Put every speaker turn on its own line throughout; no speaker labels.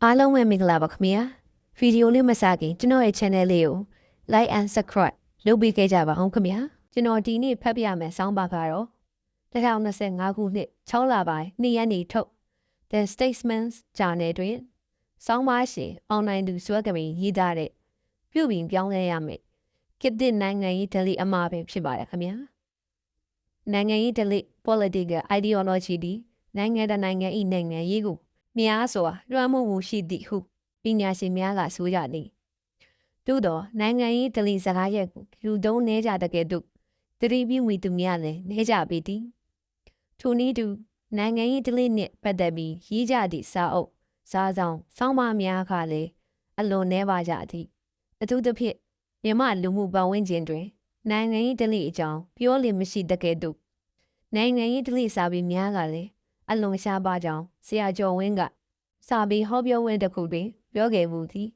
အားလုံးပဲမင်္ဂလာပါခင်ဗျာဗီဒီယိုလေးမစခင်ကျွန်တော်ရဲ့ channel လေးကို like and subscribe လုပ်ပေးခဲ့ကြပါအောင်ခင်ဗျာကျွန်တော်ဒီနေ့ဖတ်ပြမယ်ဆောင်းပါကတော့2025ခုနှစ်6လပိုင်း2ရက်နေ့ထုတ် The Statesman ဂျာနယ်တွင်ဆောင်းပါရှင်အွန်လိုင်းသူစွဲကမင်ရေးသားတဲ့ပြုပြင်ပြောင်းလဲရမယ်ခေတ်သစ်နိုင်ငံရေးဓလေ့အမှားပဲဖြစ်ပါတယ်ခင်ဗျာနိုင်ငံရေးဓလေ့ political ideology ဒီနိုင်ငံတကာနိုင်ငံ၏နိုင်ငံရေးကိုများစွာလွှမ်းမိုးမှုရှိသည့်ဟုပညာရှင်များကဆိုကြသည်သို့သောနိုင်ငံရေးဓလေ့စကားရပ်ကိုလူတုံးနေကြတဲ့ကဲ့သို့သတိပြုမိသူများလည်းနေကြပေသည်ထိုနည်းတူနိုင်ငံရေးဓလေ့နှင့်ပတ်သက်ပြီးရေးကြသည့်စာအုပ်စာဆောင်ဆောင်းပါးများကလည်းအလွန်နှဲပါကြသည်အထူးသဖြင့်မြန်မာလူမှုပတ်ဝန်းကျင်တွင်နိုင်ငံရေးဓလေ့အကြောင်းပြောလျင်မရှိတဲ့ကဲ့သို့နိုင်ငံရေးဓလေ့စာပေများကလည်းအလွန်ရှားပါကြောင်းဆရာကျော်ဝင်းကစာပေဟောပြောဝင်းတစ်ခုတွင်ပြောခဲ့မှုသည်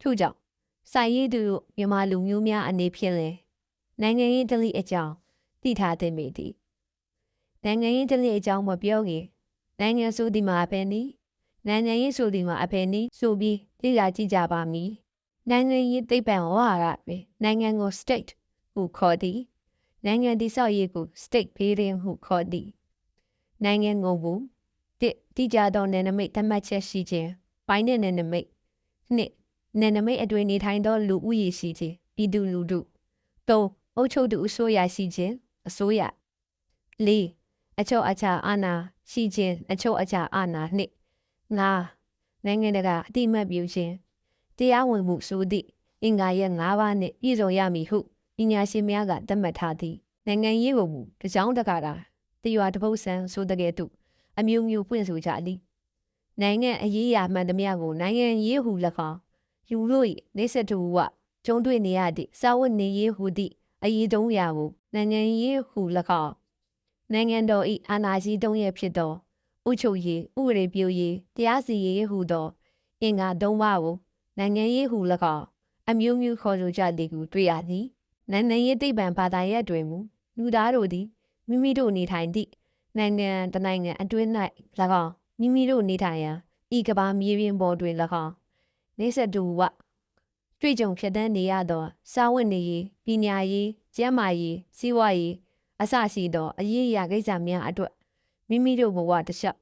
ထို့ကြောင့်စာရေးသူမြန်မာလူမျိုးများအနေဖြင့်လည်းနိုင်ငံရေးဓလေ့အကြောင်းသိထားသင့်ပေသည်နိုင်ငံရေးဓလေ့အကြောင်းမပြောခင်နိုင်ငံဆိုဒီမှာအဖယ်နီးနိုင်ငံရေးဆိုဒီမှာအဖယ်နီးဆိုပြီးသိလာကြည့်ကြပါမည်နိုင်ငံရေးသိပ္ပံဝါရတွင်နိုင်ငံကို state ဟုခေါ်သည်နိုင်ငံတည်ဆောက်ရေးကို state building ဟုခေါ်သည်နိုင်ငံကိုတိကျသောနယ်နိမိတ်သတ်မှတ်ချက်ရှိခြင်းပိုင်းတဲ့နယ်နိမိတ်နှစ်နယ်နိမိတ်အတွင်းနေထိုင်သောလူဦးရေရှိခြင်းပြည်သူလူထုသုံးအုပ်ချုပ်သူအစိုးရရှိခြင်းအစိုးရလေးအချုပ်အခြာအာဏာရှိခြင်းအချုပ်အခြာအာဏာနှစ်ငါနိုင်ငံတကာအတိအမှတ်ပြုခြင်းတရားဝင်မှုဆိုသည့်အင်္ဂါရပ်၅ပါးနှင့်ပြည့်စုံရမည်ဟုပညာရှင်များကသတ်မှတ်ထားသည်နိုင်ငံရေးကိုတကြောင်းတကားတာတရွာတပုတ်ဆန်းဆိုတဲ့ကဲ့သို့အမျိုးမျိုးပွင့်ဆိုကြသည်နိုင်ငံအရေးအမှန်သမျှကိုနိုင်ငံရေးဟု၎င်းလူတို့၏နေဆက်တူဝကျုံတွေ့နေရသည့်စာဝတ်နေရေးဟုသည့်အရေးသုံးရာကိုနိုင်ငံရေးဟု၎င်းနိုင်ငံတော်၏အာဏာရှိသုံးရဖြစ်သောဥချုပ်ရေးဥပဒေပြုရေးတရားစီရင်ရေးဟုသောအင်္ဂါသုံးပါးကိုနိုင်ငံရေးဟု၎င်းအမျိုးမျိုးခေါ်ဆိုကြသည်ကိုတွေ့ရသည်နိုင်ငံရေးသိပ္ပံဘာသာရပ်တွင်မူလူသားတို့သည်မိမိတို့နေထိုင်သည့်နိုင်ငံတနိုင်ငံအတွင်း၌၎င်းမိမိတို့နေထိုင်ရာဤကဘာမြေပြင်ပေါ်တွင်၎င်းနေဆက်တူဝတွေ့ကြုံဖြစ်တဲ့နေရသောစာဝတ်နေရေးပညာရေးကျန်းမာရေးစီးပွားရေးအစရှိသောအရေးအရာကိစ္စများအတွက်မိမိတို့ဘဝတစ်လျှောက်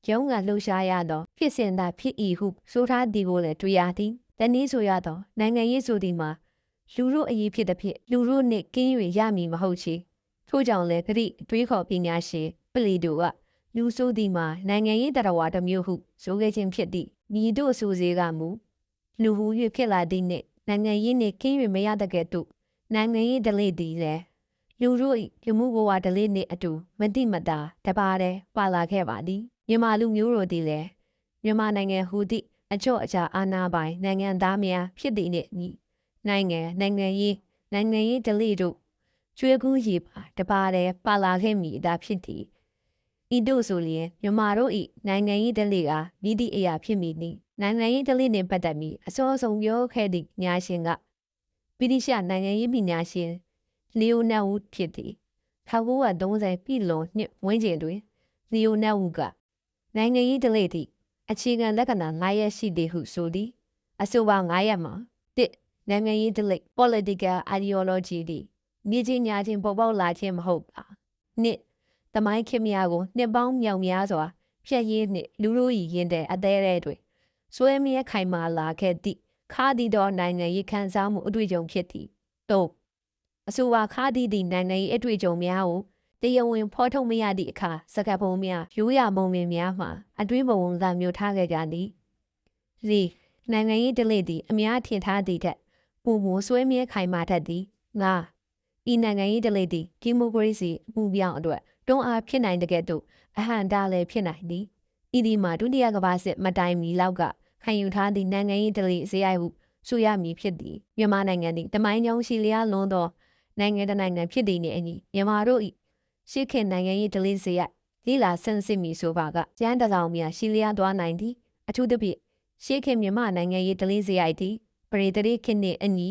ရုံးကလှူရှားရသောဖြစ်စဉ်သာဖြစ်၏ဟုဆိုထားသည်ကိုလည်းတွေ့ရသည်တနည်းဆိုရသောနိုင်ငံရေးဆိုသည်မှာလူတို့အရေးဖြစ်သည်ဖြင့်လူတို့နှင့်ကင်း၍ရမည်မဟုတ်ချေထို့ကြောင့်လည်းခရီးတွေးခေါ်ပညာရှင်ပလီတို့ကလူဆိုသည်မှာနိုင်ငံရေးတရားဝါတစ်မျိုးဟုဆိုခဲ့ခြင်းဖြစ်သည့်မိတို့ဆိုစေကမူလူဟု၍ဖြစ်လာသည့်နှင့်နိုင်ငံရေးနှင့်ကင်း၍မရတဲ့ကဲ့သို့နိုင်ငံရေးဓလေ့သည်လည်းလူတို့၏လူမှုဘဝဓလေ့နှင့်အတူမတိမတာတပါးတည်းပါလာခဲ့ပါသည်မြန်မာလူမျိုးတို့သည်လည်းမြန်မာနိုင်ငံဟူသည့်အကျော့အချာအာဏာပိုင်နိုင်ငံသားများဖြစ်သည့်နှင့်နိုင်ငံရေးဓလေ့တို့ကျွေးကူးရည်ပါတပါးတည်းပါလာခဲ့မည်သာဖြစ်သည်ဤတို့ဆိုလျင်မြန်မာတို့၏နိုင်ငံရေးဓလေ့အားမြည်သည့်အရာဖြစ်မည်နီနိုင်ငံရေးဓလေ့နှင့်ပတ်သက်ပြီးအစောဆုံးပြောခဲ့သည့်ညာရှင်ကဗြိတိရှနိုင်ငံရေးပညာရှင်လီယိုနယ်ဝုဒ်ဖြစ်သည်1930ပြည်လွန်နှစ်ဝန်းကျင်တွင်လီယိုနယ်ဝုဒ်ကနိုင်ငံရေးဓလေ့သည့်အခြေခံလက္ခဏာ9ရပ်ရှိသည်ဟုဆိုသည်အဆိုပါ9ရပ်မှာ1နိုင်ငံရေးဓလေ့ political ideology သည်မြေကြီးညာချင်းပေါ်ပေါက်လာခြင်းမဟုတ်ပါ2သမိုင်းခေတ်များကိုနှစ်ပေါင်းမြောက်များစွာဖျက်ရေးနှင့်လူတို့၏ရင်တဲ့အသေးသေးတွင်စွဲမြဲခိုင်မာလာခဲ့သည့်ခါသည်သောနိုင်ငံရေးခံစားမှုအတွေ့အကြုံဖြစ်သည်3အဆိုပါခါသည်သည့်နိုင်ငံရေးအတွေ့အကြုံများကိုတရားဝင်ဖော်ထုတ်မရသည့်အခါစကားပုံများရိုးရာမုံမြင်များမှအတွင်းဘဝသာမျိုးထားခဲ့ကြသည်4နိုင်ငံရေးဓလေ့သည်အများထင်ထားသည့်ထက်ပုံမစွဲမြဲခိုင်မာတတ်သည်5ဤနိုင်ငံရေးဓလေ့သည်ဒီမိုကရေစီအမှုပြောင်းအတွက်တွန်းအားဖြစ်နိုင်တဲ့ကဲ့သို့အဟံတားလည်းဖြစ်နိုင်သည်ဤဒီမှာဒုတိယကမ္ဘာစစ်မတိုင်မီလောက်ကခံယူထားသည့်နိုင်ငံရေးဓလေ့ဇယိုက်ဟုဆိုရမည်ဖြစ်သည်မြန်မာနိုင်ငံသည်တမိုင်းကြောင်းရှိလျားလွန်းသောနိုင်ငံတနိုင်ငံဖြစ်သည်နှင့်အညီမြန်မာတို့၏ရှေ့ခေတ်နိုင်ငံရေးဓလေ့ဇယိုက်ဒီလာဆန်းစစ်မည်ဆိုပါကကျန်းတစောင်များရှိလျားသွားနိုင်သည်အထူးသဖြင့်ရှေ့ခေတ်မြန်မာနိုင်ငံရေးဓလေ့ဇယိုက်သည်ပရိသေခေတ်နှင့်အညီ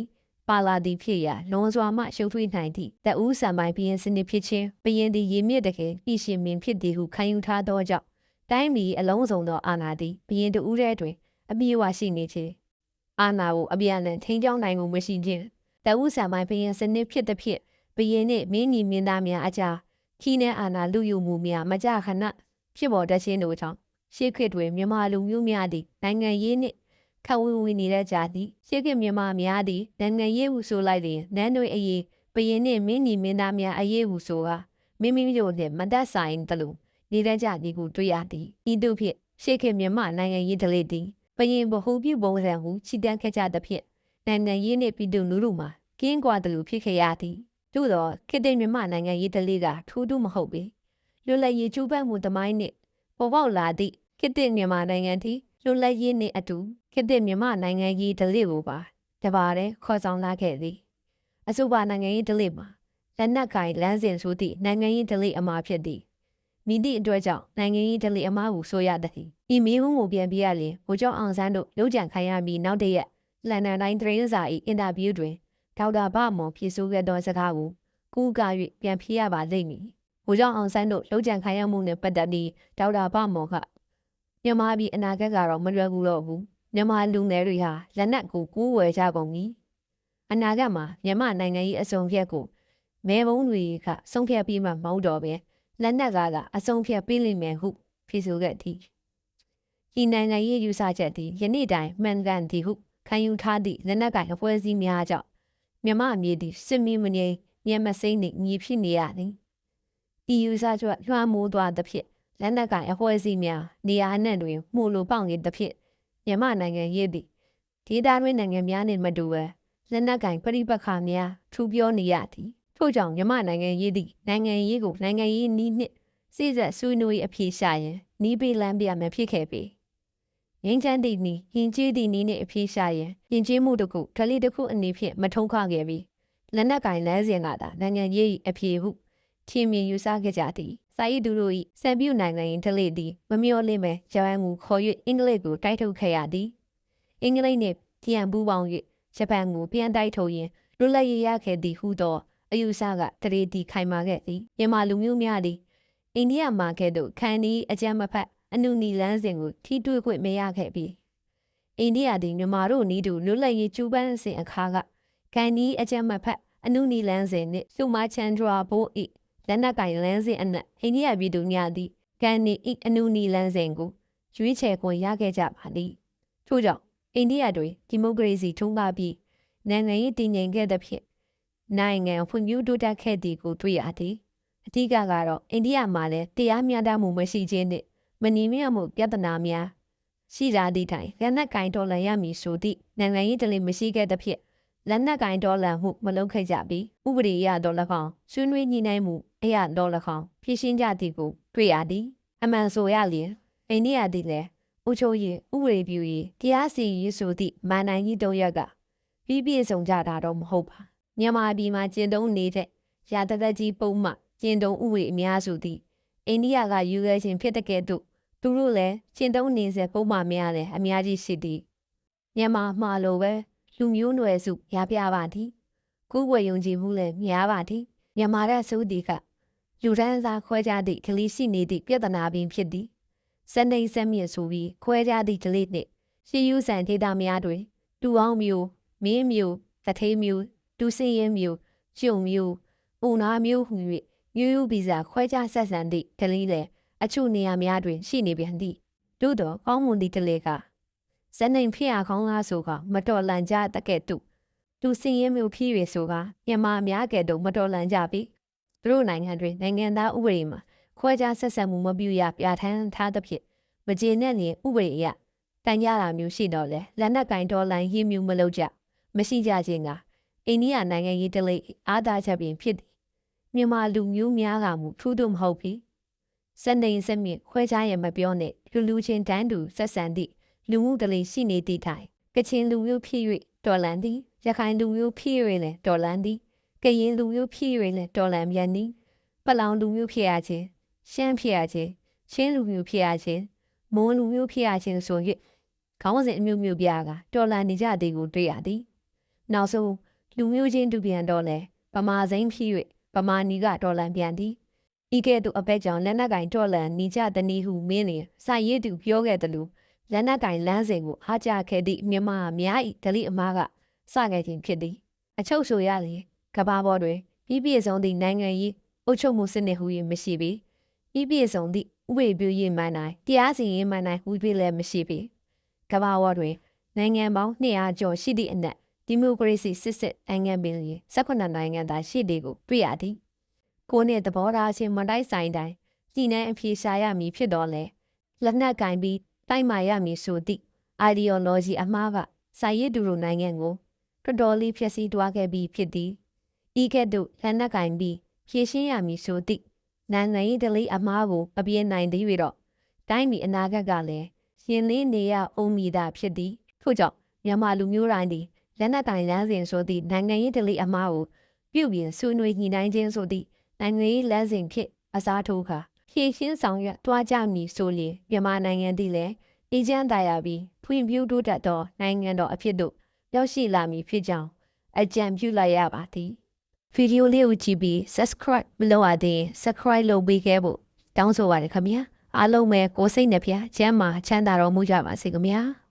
ပါလာသည်ဖြစ်ရာလွန်စွာမှရှုပ်ထွေးနိုင်သည့်တဦးဆံပိုင်ဘရင်စနစ်ဖြစ်ခြင်းဘရင်သည်ရေမြစ်တကယ်ပြည်ရှင်မင်းဖြစ်သည်ဟုခံယူထားသောကြောင့်တိုင်းပြည်အလုံးစုံသောအာဏာသည်ဘရင်တဦးထဲတွင် အပြည့်အဝရှိနေခြင်းအာဏာကိုအပြန်အလှန်ထိန်းကျောင်းနိုင်မှုမရှိခြင်းတဝုဆံပိုင်းဘယင်စနစ်ဖြစ်သည်ဖြင့်ဘယင်နှင့်မင်းညီမင်းသားများအကြားခီးနှဲအာဏာလူယူမှုများမကြခဏဖြစ်ပေါ်တတ်ခြင်းတို့ကြောင့်ရှေးခေတ်တွင်မြန်မာလူမျိုးများသည်နိုင်ငံရေးနှင့်ခဝဝင်ဝင်နေတဲ့ကြာသည်ရှေးခေတ်မြန်မာများသည်နိုင်ငံရေးဟုဆိုလိုက်ရင်နန်းတွေအရေးဘယင်နှင့်မင်းညီမင်းသားများအရေးဟုဆိုကာမိမိတို့နှင့်မသက်ဆိုင်သလိုနေတဲ့ကြသည်ကိုတွေ့ရသည်ဤသို့ဖြင့်ရှေးခေတ်မြန်မာနိုင်ငံရေးဒလိသည်ဘယင်ဗဟုပြုပုံစံဟုချီတန်းခဲ့ကြသဖြင့်နိုင်ငံရေးနှင့်ပြည်သူလူထုမှာကင်းကွာသလိုဖြစ်ခဲ့ရသည်သို့သောခေတ်သစ်မြန်မာနိုင်ငံရေးဒလိကထိုးတူးမဟုတ်ပေလွတ်လပ်ရေးကျူးပန်းမှုသမိုင်းနှင့်ပေါ်ပေါက်လာသည့်ခေတ်သစ်မြန်မာနိုင်ငံသည်လွတ်လပ်ရေးနှင့်အတူခေတ်သစ်မြန်မာနိုင်ငံရေးဒလိကိုပါတပါးတည်းခေါ်ဆောင်လာခဲ့သည်အဆိုပါနိုင်ငံရေးဒလိမှာလက်နက်ကိုင်လမ်းစဉ်ဆိုသည့်နိုင်ငံရေးဒလိအမှားဖြစ်သည်မိသည့်အတွက်ကြောင့်နိုင်ငံရေးဒလိအမှားကိုဆိုရသည်ဤမီးဟုံးကိုပြန်ပြရလျင်ဗိုလ်ချုပ်အောင်ဆန်းတို့လုံခြံခိုင်းရပြီးနောက်တရက်လန်ဒန်တိုင်းသတင်းစာ၏အင်တာဗျူးတွင်ဒေါက်တာဗမော်ဖြေဆိုခဲ့သောစကားကိုကူးကား၍ပြန်ဖြေရပါလိမ့်မည်ဗိုလ်ချုပ်အောင်ဆန်းတို့လုံခြံခိုင်းရမှုနှင့်ပတ်သက်ပြီးဒေါက်တာဗမော်ကမြန်မာပြည်အနာဂတ်ကတော့မလွယ်ကူတော့ဘူးမြန်မာလူငယ်တွေဟာလက်နက်ကိုကူးဝယ်ကြကုန်ပြီအနာဂတ်မှာမြန်မာနိုင်ငံ၏အစုံဖြတ်ကိုမဲဘုံတွေကဆုံးဖြတ်ပြီးမှမဟုတ်တော့ပဲလက်နက်ကအစုံဖြတ်ပေးလိမ့်မယ်ဟုဖြေဆိုခဲ့သည်ဤနိုင်ငံရေးယူဆချက်သည်ယနေ့တိုင်မှန်ကန်သည်ဟုခံယူထားသည့်လက်နက်ကင်အဖွဲ့အစည်းများကြောင့်မြန်မာအမျိုးသည်စစ်မီးမငြိမ်ညမစိမ့်နှင့်ညီဖြစ်နေရသည်ဤယူဆချက်လွှမ်းမိုးသွားသဖြင့်လက်နက်ကင်အဖွဲ့အစည်းများနေရာအနှံ့တွင်မှုလိုပေါက်နေသဖြင့်မြန်မာနိုင်ငံရေးသည်ဒေသတွင်းနိုင်ငံများနှင့်မတူဘဲလက်နက်ကင်ပြိပက္ခများထူပြောနေရသည်ထို့ကြောင့်မြန်မာနိုင်ငံရေးသည်နိုင်ငံရေးကိုနိုင်ငံရေးနည်းနှင့်စိစက်ဆွေးနွေးအဖြေရှာရန်နီးပေးလမ်းပြမဖြစ်ခဲ့ပေငင်းချမ်းသည့်နီးယဉ်ကျေးသည့်နီးနှင့်အဖြေရှာရန်ယဉ်ကျေးမှုတစ်ခုဓလေ့တစ်ခုအနေဖြင့်မထုံးခခဲ့ပြီးလက်နက်ကင်လမ်းစဉ်ကသာနိုင်ငံရေးအဖြေဟုထင်မြင်ယူဆခဲ့ကြသည်စာရေးသူတို့၏စံပြုနိုင်ငံရင်ဓလေ့သည်မမျောလင့်ပဲဂျပန်ကိုခေါ်၍အင်္ဂလိပ်ကိုတိုက်ထုတ်ခဲ့ရသည်အင်္ဂလိပ်နှင့်ပြန်ပူးပေါင်း၍ဂျပန်ကိုပြန်တိုက်ထုတ်ရင်းလွတ်လပ်ရေးရခဲ့သည်ဟုသောအယူဆကတရေတီခိုင်မာခဲ့သည်မြန်မာလူမျိုးများသည်အိန္ဒိယမှာကဲ့သို့ခန္ဒီအကြမ်းမဖက်အနုနီလန်းစဉ်ကိုထိတွေ့ခွင့်မရခဲ့ပြီးအိန္ဒိယသည်မြန်မာတို့နီးတူလွတ်လပ်ရေးကျူးပန်းစဉ်အခါကခန္ဒီအကြမ်းမဖက်အနုနီလန်းစဉ်နှင့်စုမာချန်ဒရာဘိုး၏လက်နက်ကင်လန်းစဉ်အနက်အိန္ဒိယပြည်သူများသည်ခန္ဒီ၏အနုနီလန်းစဉ်ကိုရွေးချယ်ခွင့်ရခဲ့ကြပါသည်ထို့ကြောင့်အိန္ဒိယတွင်ဒီမိုကရေစီထွန်းကားပြီးနိုင်ငံရေးတည်ငြိမ်ခဲ့သဖြင့်နိုင်ငံဖွံ့ဖြိုးတိုးတက်ခဲ့သည်ကိုတွေ့ရသည်အဓိကကတော့အိန္ဒိယမှာလည်းတရားမျှတမှုမရှိခြင်းနှင့်မညီမျှမှုပြဿနာများရှိကြသည့်တိုင်လက်နက်ကင်တော်လှန်ရမည်ဆိုသည့်နိုင်ငံရေးတလီမရှိခဲ့သဖြင့်လက်နက်ကင်တော်လှန်မှုမလုပ်ခဲ့ကြပြီးဥပဒေအရတော်၎င်းဆွေးနွေးညှိနှိုင်းမှုအရတော်၎င်းဖြည့်ရှင်းကြသည်ကိုတွေ့ရသည်အမှန်ဆိုရလျင်အိန္ဒိယသည်လည်းအုပ်ချုပ်ရေးဥပဒေပြုရေးတရားစီရင်ရေးဆိုသည့်မန်နိုင်ကြီး၃ရက်ကပြည့်စုံကြတာတော့မဟုတ်ပါမြန်မာပြည်မှာကျင့်သုံးနေတဲ့ရာတသက်ကြီးပုံမှကျင့်သုံးဥပဒေအများစုသည်အိန္ဒိယကယူခဲ့ခြင်းဖြစ်တဲ့ကဲ့သို့သူတို့လည်းကျင့်သုံးနေစေပုံမှများလည်းအများကြီးရှိသည်မြန်မာမှာလိုပဲလူမျိုးနွယ်စုရပြပါသည်ကိုယ်ဝယ်ယုံကြည်မှုလည်းများပါသည်မြန်မာရဲ့စိုးဒီကလူဒန်းစားခွဲခြားသည့်ကလေးရှိနေသည့်ပြဿနာပင်ဖြစ်သည်စနေစက်မြင့်ဆိုပြီးခွဲခြားသည့်ကလေးနှင့်ရှေးယူဆန်ဒေတာများတွင်တူအောင်မျိုးမင်းမျိုးတထေးမျိုးဒူစင်းရင်မျိုးကျုံမျိုးပုံနာမျိုးဟူ၍ယူဗီဇာခွဲခြားဆက်ဆံသည့်ကလေးလည်းအချို့နေရာများတွင်ရှိနေပြန်သည်သို့သောကောင်းမွန်သည့်တလေကဇနိန်ဖြစ်ရကောင်းလားဆိုကမတော်လန်ကြတကဲ့သို့သူစင်ရင်မျိုးဖြစ်၍ဆိုကမြန်မာများကဲ့သို့မတော်လန်ကြပြီသူတို့နိုင်ငံတွင်နိုင်ငံသားဥပဒေမှာခွဲခြားဆက်ဆံမှုမပြုရပြဋ္ဌာန်းထားသဖြင့်မကျေနပ်ရင်ဥပဒေအရတန်ကြတာမျိုးရှိတော့လေလက်နက်ကင်တော်လန်ရေးမျိုးမလုပ်ကြမရှိကြခြင်းကအိန္ဒိယနိုင်ငံရေးတလေအားသာချက်ပင်ဖြစ်သည်မြန်မာလူမျိုးများကမူထူးထွမဟုတ်ပြီစနေစက်မြင့်ခွဲခြားရမပြောနဲ့လူချင်းတန်းတူဆက်ဆံသည့်လူမှုတလေရှိနေသည့်တိုင်ကချင်လူမျိုးဖြစ်၍တော်လန်သည်ရခိုင်လူမျိုးဖြစ်၍လည်းတော်လန်သည်ကရင်လူမျိုးဖြစ်၍လည်းတော်လန်ပြန်သည်ပလောင်လူမျိုးဖြစ်ရခြင်းရှမ်းဖြစ်ရခြင်းချင်းလူမျိုးဖြစ်ရခြင်းမွန်လူမျိုးဖြစ်ရခြင်းဆို၍ခေါင်းစဉ်အမျိုးမျိုးပြားကတော်လန်နေကြသည်ကိုတွေ့ရသည်နောက်ဆုံးလူမျိုးချင်းတူပြန်တော့လဲဗမာစိမ်းဖြစ်၍ဗမာနီကတော်လန်ပြန်သည်ဤကဲ့သို့အဘက်ကြောင့်လက်နက်ကင်တော်လန်နေကြသည်ဟုမင်းလျင်စာရေးသူပြောခဲ့သလို လက်နက်ကင်လမ်းစဉ်ကိုအားကျခဲ့သည့်မြန်မာအများ၏ဓလိအမားကစခဲ့ခြင်းဖြစ်သည်အချုပ်ဆိုရသည်ကဘာပေါ်တွင်ပြီးပြည့်စုံသည့်နိုင်ငံရေးအုပ်ချုပ်မှုစနစ်ဟူ၍မရှိပေပြီးပြည့်စုံသည့်ဥပဒေပြုရေးမှန်တိုင်းတရားစီရင်မှန်တိုင်းဟူ၍လည်းမရှိပေကဘာပေါ်တွင်နိုင်ငံပေါင်း200ကျော်ရှိသည့်အနက်ဒီမိုကရေစီစစ်နိုင်ငံပင်18နိုင်ငံသာရှိသည်ကိုတွေ့ရသည်ကိုနှင့်သဘောထားချင်းမတိုက်ဆိုင်တိုင်းဒီနှန်းအဖြေရှာရမည်ဖြစ်တော်လဲလက်နက်ကင်ပြီးတိုက်မာရမည်ဆိုသည့် ideology အမှားကစာရေးသူတို့နိုင်ငံကိုတော်တော်လေးဖျက်ဆီးသွားခဲ့ပြီးဖြစ်သည်ဤကဲ့သို့လက်နက်ကင်ပြီးဖြည့်ရှင်းရမည်ဆိုသည့်နိုင်ငံရေးဓလေ့အမှားကိုမပြေနိုင်သေး၍တော့တိုင်းပြည်အနာဂတ်ကလည်းရှင်လင်းနေရအောင်မည်သာဖြစ်သည်ထို့ကြောင့်မြန်မာလူမျိုးတိုင်းသည်လက်နက်ကင်လမ်းစဉ်ဆိုသည့်နိုင်ငံရေးဓလေ့အမှားကိုပြုပြင်ဆွေးနွေးညှိနှိုင်းခြင်းဆိုသည့်နိုင်ငံရေးလမ်းစဉ်ဖြင့်အစားထိုးခါဖြည့်ရှင်းဆောင်ရွက်တွားကြမည်ဆိုလျင်မြန်မာနိုင်ငံသည်လည်းအေဂျင့်သာယာပြီးဖွံ့ဖြိုးတိုးတက်သောနိုင်ငံတော်အဖြစ်သို့ရောက်ရှိလာမည်ဖြစ်ကြောင်းအကြံပြုလိုက်ရပါသည်ဗီဒီယိုလေးကိုကြည့်ပြီး subscribe မလုပ်ရသေးရင် subscribe လုပ်ပေးခဲ့ဖို့တောင်းဆိုပါရခင်ဗျာအားလုံးပဲကိုယ်စိတ်နှပြချမ်းသာတော်မူကြပါစေခင်ဗျာ